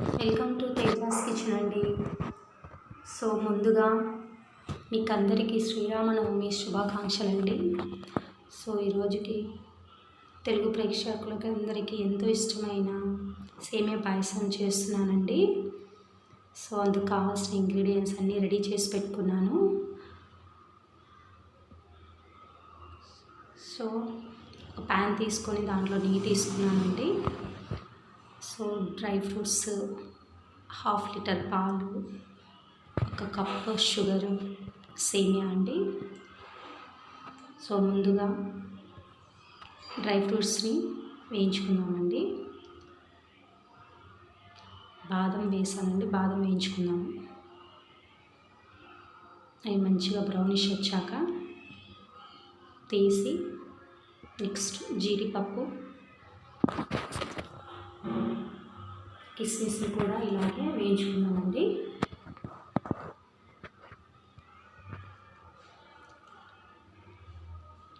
Welcome to Tejas kitchen అండి. So ముందుగా మీకు అందరికీ శ్రీరామనవమి శుభాకాంక్షలు అండి. సో ఈరోజుకి తెలుగు ప్రేక్షకులకి అందరికీ ఎంతో ఇష్టమైన సేమియా పాయసం చేస్తున్నానండి. సో అందుకు కావాల్సిన ఇంగ్రీడియంట్స్ అన్నీ రెడీ చేసి పెట్టుకున్నాను. సో ఒక ప్యాన్ తీసుకొని దాంట్లో నెయ్యి తీసుకున్నానండి. సో డ్రై ఫ్రూట్స్, 1/2 లీటర్ పాలు, 1 కప్పు షుగర్, సేమియా అండి. సో ముందుగా డ్రై ఫ్రూట్స్ని వేయించుకుందామండి. బాదం వేసానండి, బాదం వేయించుకుందాము. అవి మంచిగా బ్రౌనిష్ వచ్చాక తీసి నెక్స్ట్ జీడిపప్పు, కిస్మిస్ని కూడా ఇలాగే వేయించుకుందామండి.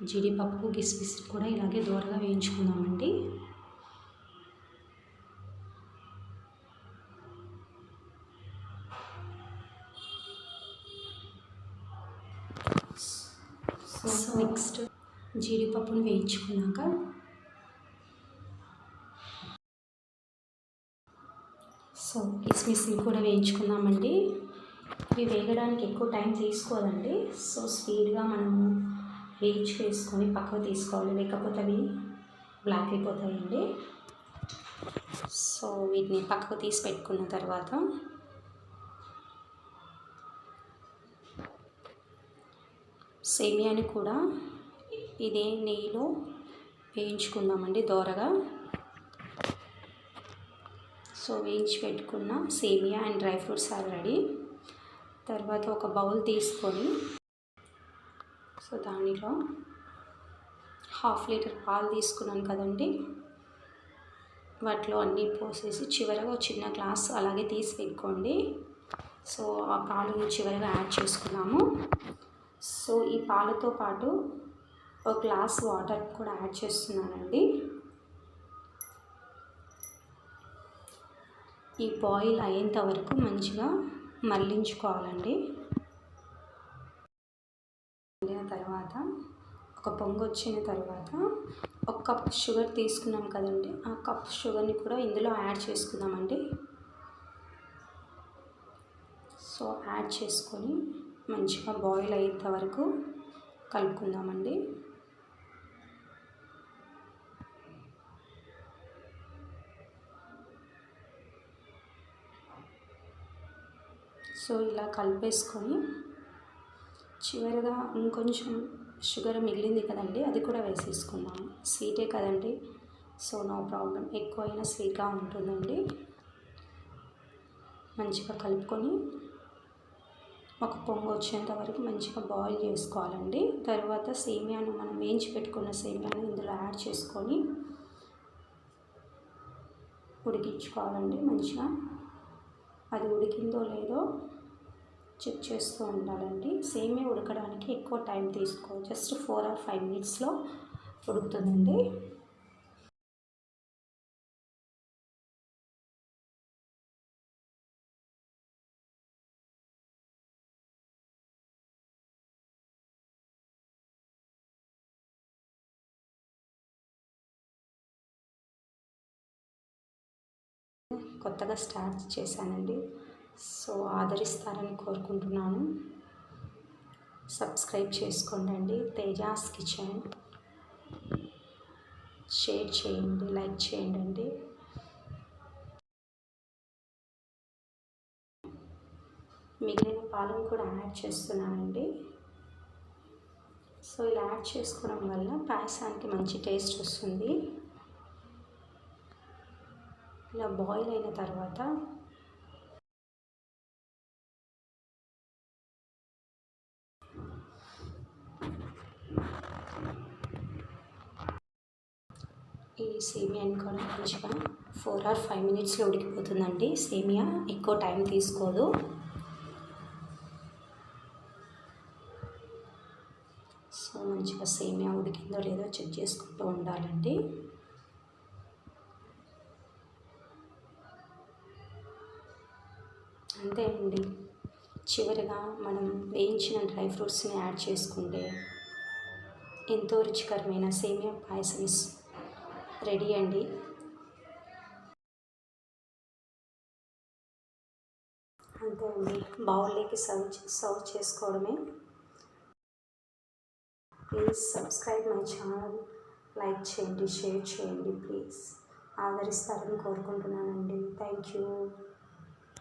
జీడిపప్పు, కిస్మిస్ కూడా ఇలాగే దూరగా వేయించుకుందామండి. సో నెక్స్ట్ జీడిపప్పును వేయించుకున్నాక సో కిస్మిస్ని కూడా వేయించుకుందామండి. ఇవి వేగడానికి ఎక్కువ టైం తీసుకోదండి. సో స్పీడ్గా మనము వేసుకొని పక్కకు తీసుకోవాలి, లేకపోతే అవి బ్లాక్ అయిపోతాయండి. సో వీటిని పక్కకు తీసి పెట్టుకున్న తర్వాత సేమియాని కూడా ఇదే నెయ్యిలో వేయించుకుందామండి దోరగా. సో వేయించి పెట్టుకున్న సేమియా అండ్ డ్రై ఫ్రూట్స్ ఆల్రెడీ. తర్వాత ఒక బౌల్ తీసుకొని సో దానిలో 1/2 లీటర్ పాలు తీసుకున్నాను కదండి, వాటిలో అన్నీ పోసేసి చివరగా ఒక చిన్న గ్లాస్ అలాగే తీసి పెట్టుకోండి. సో ఆ పాలు చివరగా యాడ్ చేసుకున్నాము. సో ఈ పాలతో పాటు ఒక గ్లాస్ వాటర్ కూడా యాడ్ చేస్తున్నానండి. ఈ బాయిల్ అయ్యేంత వరకు మంచిగా మరిగించుకోవాలండి. తర్వాత ఒక పొంగు వచ్చిన తర్వాత 1 కప్ షుగర్ తీసుకున్నాం కదండి, ఆ కప్ షుగర్ని కూడా ఇందులో యాడ్ చేసుకుందామండి. సో యాడ్ చేసుకొని మంచిగా బాయిల్ అయ్యేంత వరకు కలుపుకుందామండి. సో ఇలా కలిపేసుకొని చివరిగా ఇంకొంచెం షుగర్ మిగిలింది కదండి, అది కూడా వేసేసుకుందాము. స్వీటే కదండి, సో నో ప్రాబ్లం, ఎక్కువైనా స్వీట్గా ఉంటుందండి. మంచిగా కలుపుకొని ఒక పొంగు వచ్చేంత వరకు మంచిగా బాయిల్ చేసుకోవాలండి. తర్వాత సేమియాను మనం వేయించి పెట్టుకున్న సేమియాను ఇందులో యాడ్ చేసుకొని ఉడికించుకోవాలండి. మంచిగా అది ఉడికిందో లేదో చెక్ చేస్తూ ఉండాలండి. సేమియా ఉడకడానికి ఎక్కువ టైం తీసుకో, జస్ట్ 4 or 5 మినిట్స్లో ఉడుకుతుందండి. కొత్తగా స్టార్ట్ చేశానండి, సో ఆదరిస్తారని కోరుకుంటున్నాను. సబ్స్క్రైబ్ చేసుకోండి తేజాస్ కిచెన్. షేర్ చేయండి, లైక్ చేయండి. మిగిలిన పాలను కూడా యాడ్ చేస్తున్నానండి. సో ఇలా యాడ్ చేసుకోవడం వల్ల పాయసానికి మంచి టేస్ట్ వస్తుంది. ఇలా బాయిల్ అయిన తర్వాత ఈ సేమియాని కూడా మంచిగా 4 or 5 మినిట్స్లో ఉడికిపోతుందండి. సేమియా ఎక్కువ టైం తీసుకోదు. సో మంచిగా సేమియా ఉడికిందో లేదో చెక్ చేసుకుంటూ ఉండాలండి. అంతే అండి. చివరిగా మనం వేయించిన డ్రై ఫ్రూట్స్ని యాడ్ చేసుకుంటే ఎంతో రుచికరమైన సేమియా పాయసం రెడీ అండి. అంతే అండి, బౌల్లోకి సర్వ్ చేసుకోవడమే. Please subscribe my channel, like చేయండి, షేర్ చేయండి, ప్లీజ్ ఆదరిస్తారని కోరుకుంటున్నానండి. Thank you.